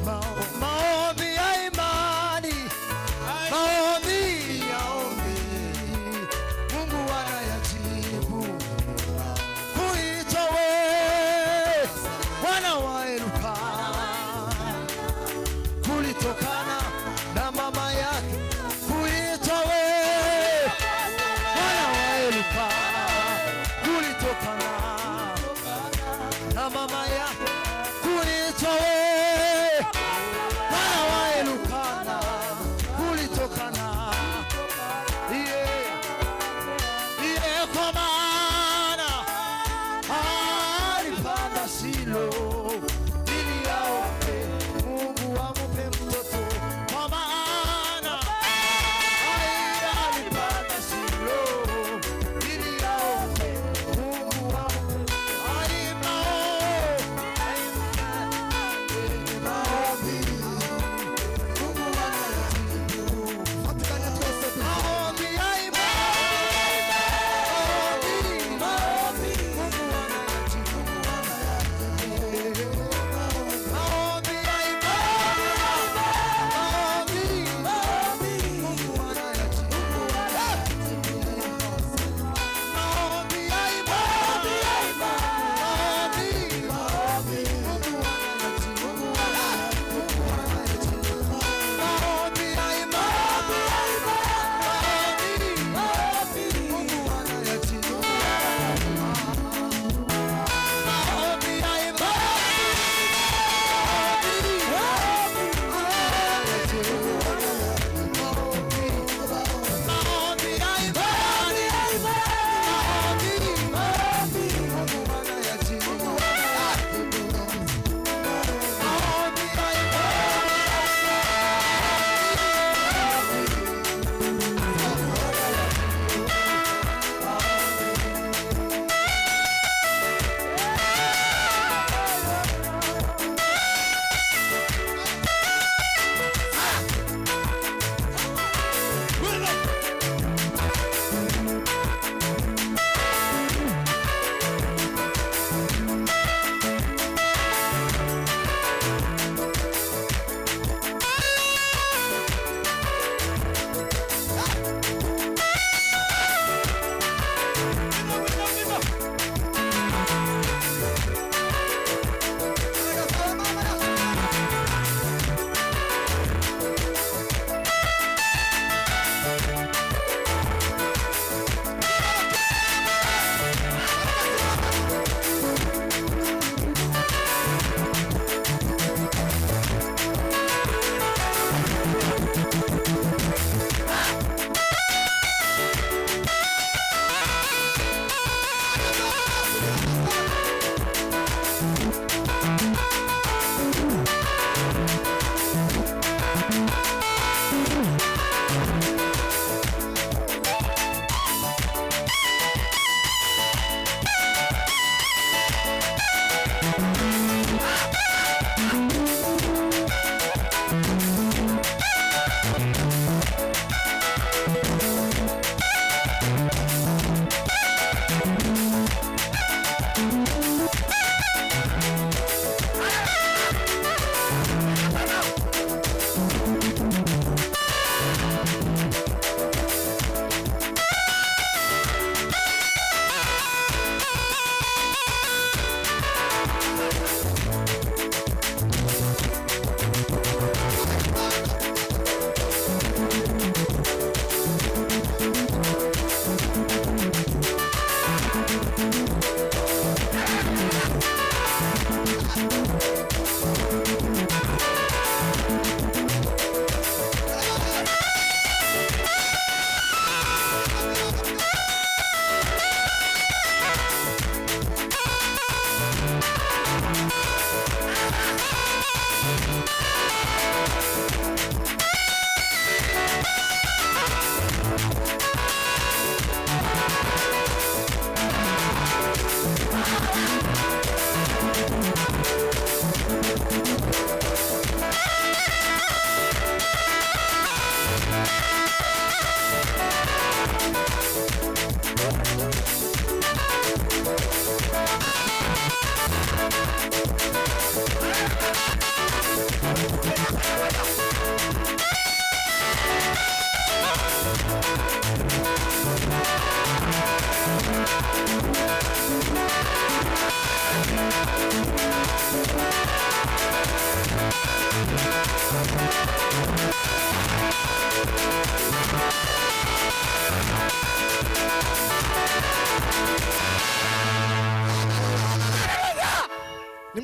Maombi ya imani, maombi ya ombi,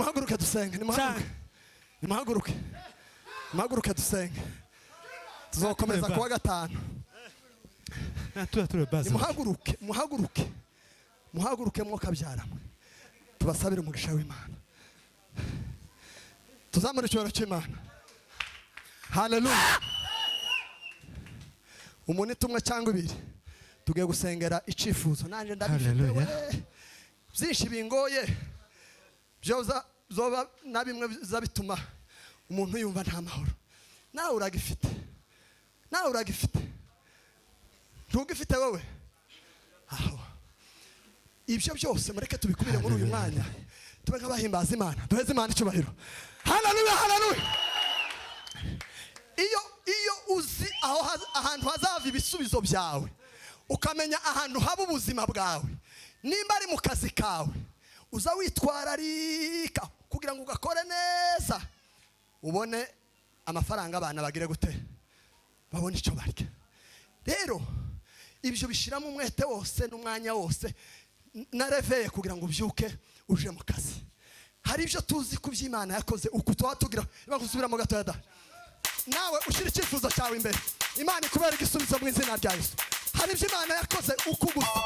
nimuhaguruke dusenge, nimuhaguruke dusenge. Tuzokomeza kuwa gatanu. Muhaguruke mwuka byaramwe. Tubasabire umugisha w'Imana. Tuzamure icyubahiro cy'Imana. Haleluya. Umuntu umwe cyangwa ibiri tugiye gusengera icifuzo. Nanje ndabifite byinshi bingoye byoza zoba na bimwe zabituma umuntu yumva nta mahoro. Nawe uragifite ntugifite wowe aho. Ibyo byose mureke tubikubire muri uyu mwanya, tube nk'abahimbaza Imana, duheze Imana icyubahiro. Haleluya. Iyo uzi ahantu hazava ibisubizo byawe, ukamenya ahantu haba ubuzima bwawe, nimba ari mu kazi kawe, uza witwararika kugira ngo ugakore neza, ubone amafaranga abana bagire gute, babone icyo barya. Rero ibyo bishiramo umwete wose n'umwanya wose nareveye kugira ngo ubyuke uje mu kazi. Hari ibyo tuzi ku by'Imana yakoze uku twatugira bakuzubira mu gato yada. Nawe ushira icyifuzo cyawe imbere, Imana ikubera igisubizo mu izina rya Yesu. Hari ibyo Imana yakoze uku gusa.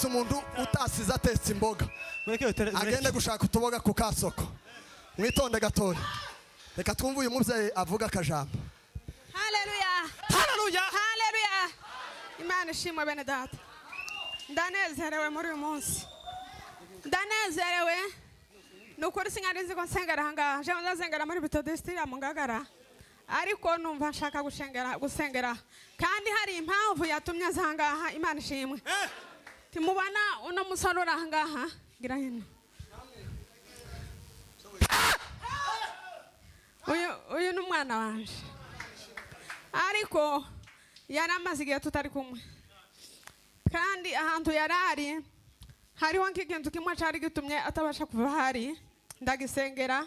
keretse umuntu utasize atetse imboga agende gushaka utuboga ku kasoko. Mwitonde gatoya, reka twumve uyu mubyeyi avuga akajambo. Haleluya, Haleluya. haleluya. Imana ishimwe bene data. Ndanezerewe muri uyu munsi, ndanezerewe. Nukuri sinari nzi ko nsengera ahangaha. Je nzasengera muri Methodistira mu Ngagara, ariko numva nshaka gusengera kandi hari impamvu yatumye ahangaha. Imana ishimwe. Timubana uno musore uri ahangaha, gira hino. Uyu ni umwana wanje, ariko yari amaze igihe tutari kumwe, kandi ahantu yari ari hariho nk'ikintu kimwe cyari gitumye atabasha kuva hari. Ndagisengera,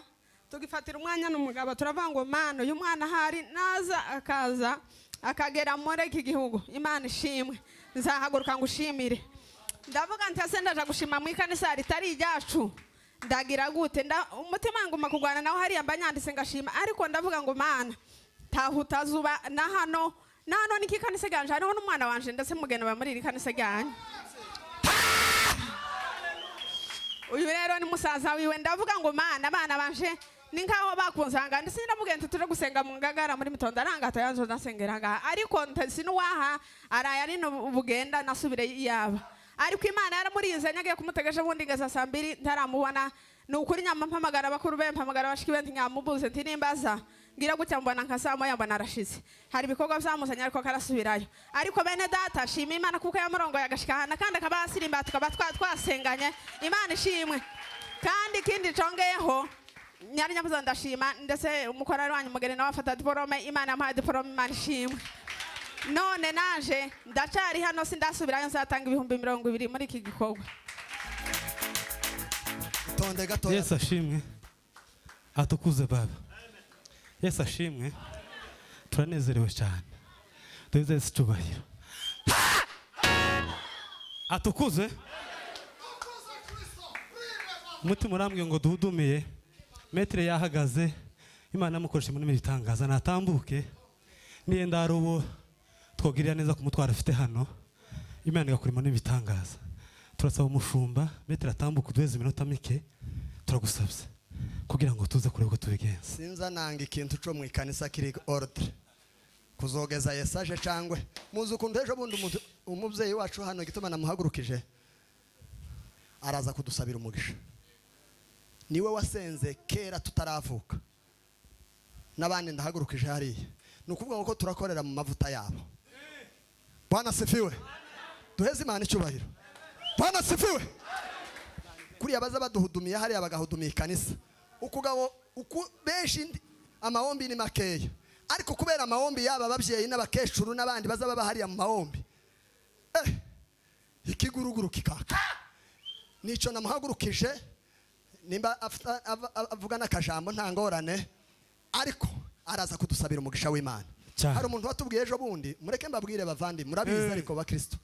tugifatira umwanya n'umugabo, turavuga ngo Mana, uyu mwana hari naza akaza akagera muri iki gihugu, Imana ishimwe, nzahaguruka ngushimire. Ndavuga nti ase ndaje gushima mu ikanisa ritari ryacu, ndagira gute? Umutima nguma kugwana naho hariya mbanyandise ngashima, ariko ndavuga ngo Mana, tahutazuba na hano niki kanisa ganje, hariho n'umwana wanje ndetse mugene ba muri iri kanisa ryanyu. Uyu rero ni musaza wiwe. Ndavuga ngo Mana, abana banje ni nkaho bakunzanga, ndetse ndavuga nti tuje gusenga mu Ngagara muri Mitondo, arangata yanzo ndasengeraga, ariko sinuwaha araye ari n'ubugenda nasubire yaba. Ariko Imana yaramurinze, nyagiye kumutegeje bundi ngeza saa 2 ntaramubona. Nukuri nyama mpamagara bakuru be, mpamagara bashiki be, nyamubuze nti nimbaza ngira gutya mbona nkasamo yambona arashize. Hari ibikorwa byamuzanye ariko karasubirayo. Ariko bene data, shima Imana kuko yamurongo yagashikana kandi akabasirimba tukaba twasenganye. Imana ishimwe. Kandi kindi congeyeho nyari nyabuza ndashima, ndetse umukorari wanyu mugere nawe afata diplome. Imana yampaye diplome, Imana ishimwe. None naje ndacari hano, sindasubirayo, nzatanga 20,000 muri iki gikorwa. Tonde gatoya. Yesu ashimwe, atukuze Baba. Yesu ashimwe, turanezerewe cyane, duheze icyubahiro. Atukuze. Umutima urambwiye ngo duhudumiye, metre yahagaze, Imana yamukoresha muri ibitangaza, natambuke niyenda ari uwo twogirira neza kumutwara afite hano, Imana igakurimo n'ibitangaza. Turasaba umushumba metre atambuka uduheze iminota mike, turagusabye kugira ngo tuze kureba ko tubigenza. Sinza nanga ikintu cyo mu ikanisa kiri ordre kuzogeza yesaje cangwe muzi ukuntu ejo bundi umubyeyi wacu hano gituma namuhagurukije araza kudusabira umugisha. Niwe wasenze kera tutaravuka, n'abandi ndahagurukije hariya. Nukuvuga ngo turakorera mu mavuta yabo. Bwana sifiwe. Duheze Imana icyubahiro. Bwana sifiwe. Kuri abaza baduhudumiye hariya bagahudumiye ikanisa, ukugabo benshi amahombi ni makeya, ariko kubera amahombi yaba ababyeyi n'abakecuru n'abandi baza baba hariya mu mahombi, ikiguruguru kikaka. Nico namuhagurukije, nimba avuga n'akajambo nta ngorane, ariko araza kudusabira umugisha w'Imana. Hari umuntu watubwiye ejo bundi, mureke mbabwire bavandi, murabizi ariko bakristo,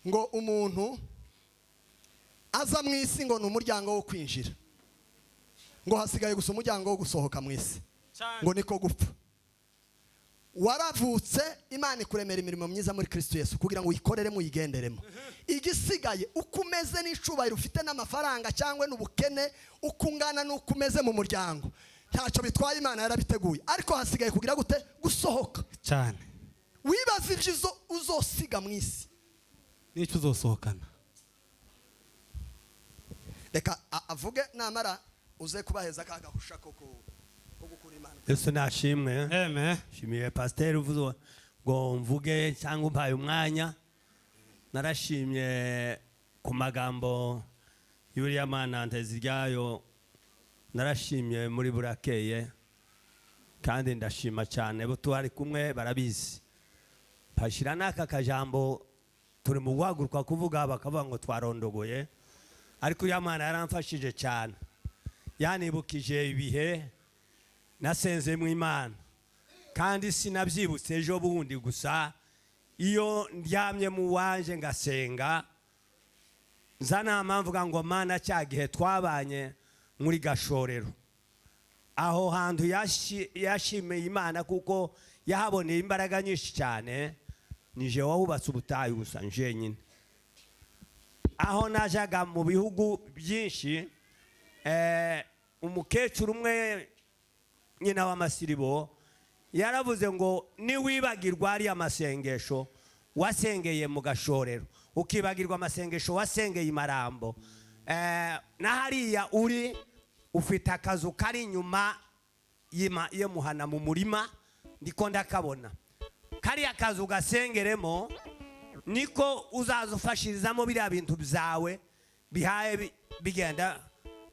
ngo umuntu aza mu isi ngo ni umuryango wo kwinjira, ngo hasigaye gusa umuryango wo gusohoka mu isi, ngo niko gupfa. Waravutse, Imana ikuremera imirimo myiza muri Kristo Yesu kugira ngo uyikoreremo uyigenderemo. Igisigaye ukumeze n'icubahiro ufite n'amafaranga cyangwa n'ubukene, ukungana n'ukumeze mu muryango, ntacyo bitwaye. Imana yarabiteguye, ariko hasigaye kugira gute? Gusohoka cyane. Wibaza ibyo uzosiga mu isi n'icyo uzosohokana. Reka avuge namara uze kubaheza kagahusha ko gukura Imana. Yesu nashimwe. Amen. Shimiye pasteur uvuze ngo mvuge cyangwa umpaye umwanya. Narashimye ku magambo y'uriya Mana Nteziryayo, narashimye muri burakeye, kandi ndashima cyane bo twari kumwe barabizi. Pashira naka kajambo turi mu guhaguruka kuvuga bakavuga ngo twarondogoye, ariko uriya Mana yaramfashije cyane, yanibukije ibihe nasenze mu Imana, kandi sinabyibutse ejo bundi gusa. Iyo ndyamye mu wanje ngasenga, nzana mpamvuga ngo Mana cya gihe twabanye muri Gashorero, aho hantu yashimiye Imana kuko yahaboneye imbaraga nyinshi cyane. Nije wahubatse ubutayu gusa nje nyine, aho najaga mu bihugu byinshi umukecuru umwe nyina w'amasiribo yaravuze ngo niwibagirwa ari amasengesho wasengeye mu gashorero ukibagirwa amasengesho wasengeye imarambo na hariya uri ufite akazu kari inyuma y'umuhana mu murima ndiko ndakabona kariya kazu gasengeremo niko uzaza ufashirizamo biriya bintu byawe bihaye bigenda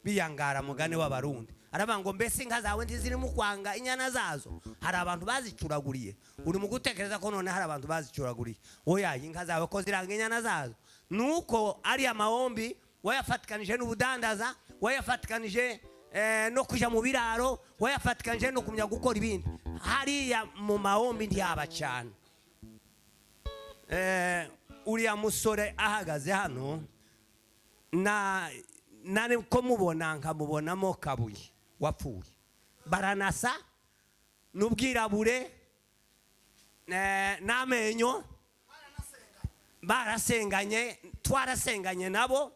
biyangara mugane w'abarundi aravuga ngo mbese inka zawe ntizirimo kwanga inyana zazo hari abantu bazicuraguriye uri mu gutekereza ko none hari abantu bazicuraguriye oya inka zawe ko ziranga inyana zazo nuko ari amahombi wayafatikanije n'ubudandaza wayafatikanije no kuja mu biraro wayafatikanije no kumya gukora ibindi hariya mu mahombi ntiyaba cyane uriya musore ahagaze hano nane ko mubona nkamubonamo Kabuye wapfuye baranasa n'ubwirabure n'amenyo barasenganye twarasenganye nabo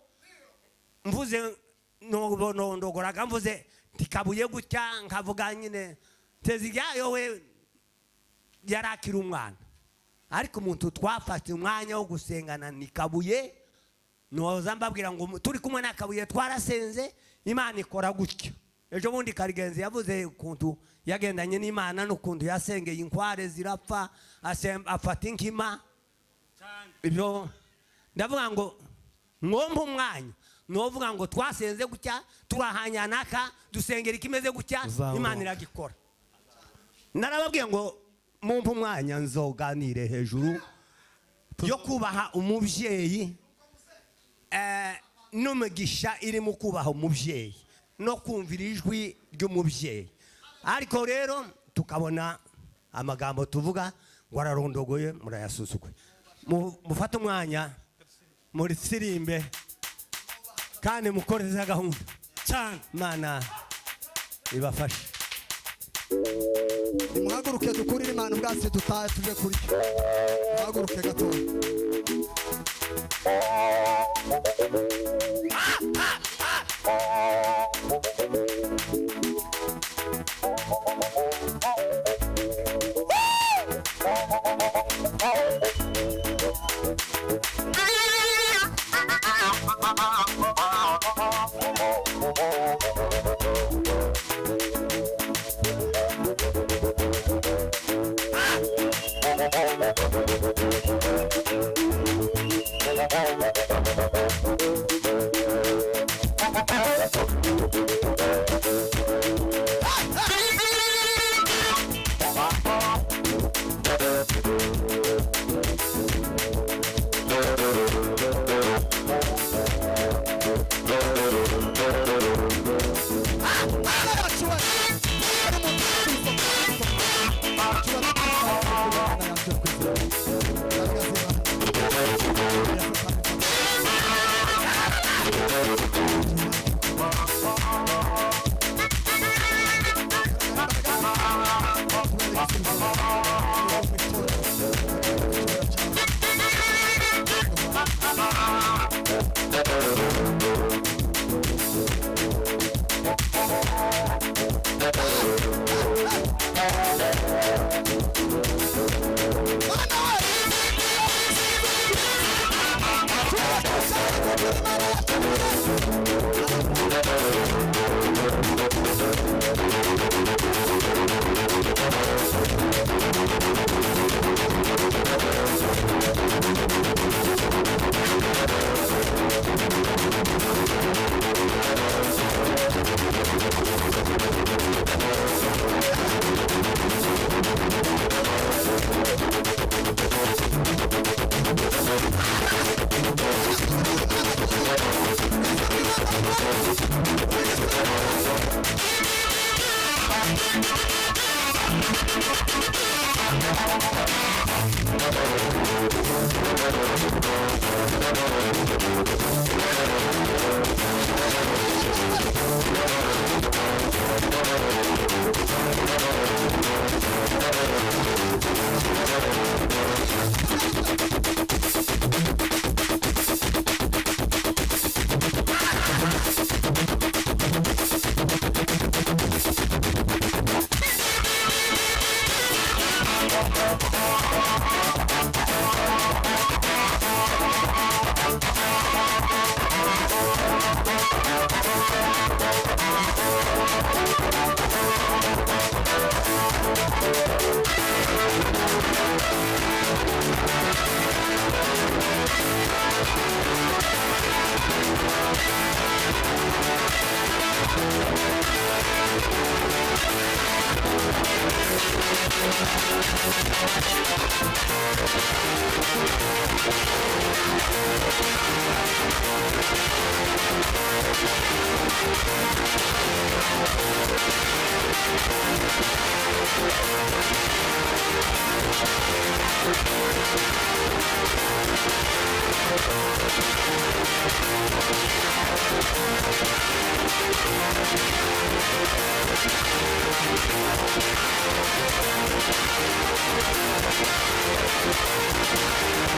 mvuze ndogoraga mvuze Kabuye gutya nkavuga nyine Nteziryayo we yarakira umwana ariko umuntu twafata umwanya wo gusengana ni Kabuye noza mbabwira ngo turi kumwe na Kabuye twarasenze Imana ikora gutya ejo bundi Karigenzi yavuze ukuntu yagendanye n'Imana n'ukuntu yasengeye inkware zirapfa afata inkima ibyo ndavuga ngo mwompa umwanya novuga ngo twasenze gutya turahanyanaka dusengera ikimeze gutya Imana iragikora narababwiye ngo mumpa umwanya nzoganire hejuru yo kubaha umubyeyi n'umugisha iri mu kubaha umubyeyi no kumvira ijwi ry'umubyeyi ariko rero tukabona amagambo tuvuga ngo ararondogoye murayasuzuguye mufate umwanya muri sirimbe kandi mukoreze gahunda cyane Imana ibafashe nimuhaguruke dukurire Imana ubwatsi dutahe tuje kurya muhaguruke gatoya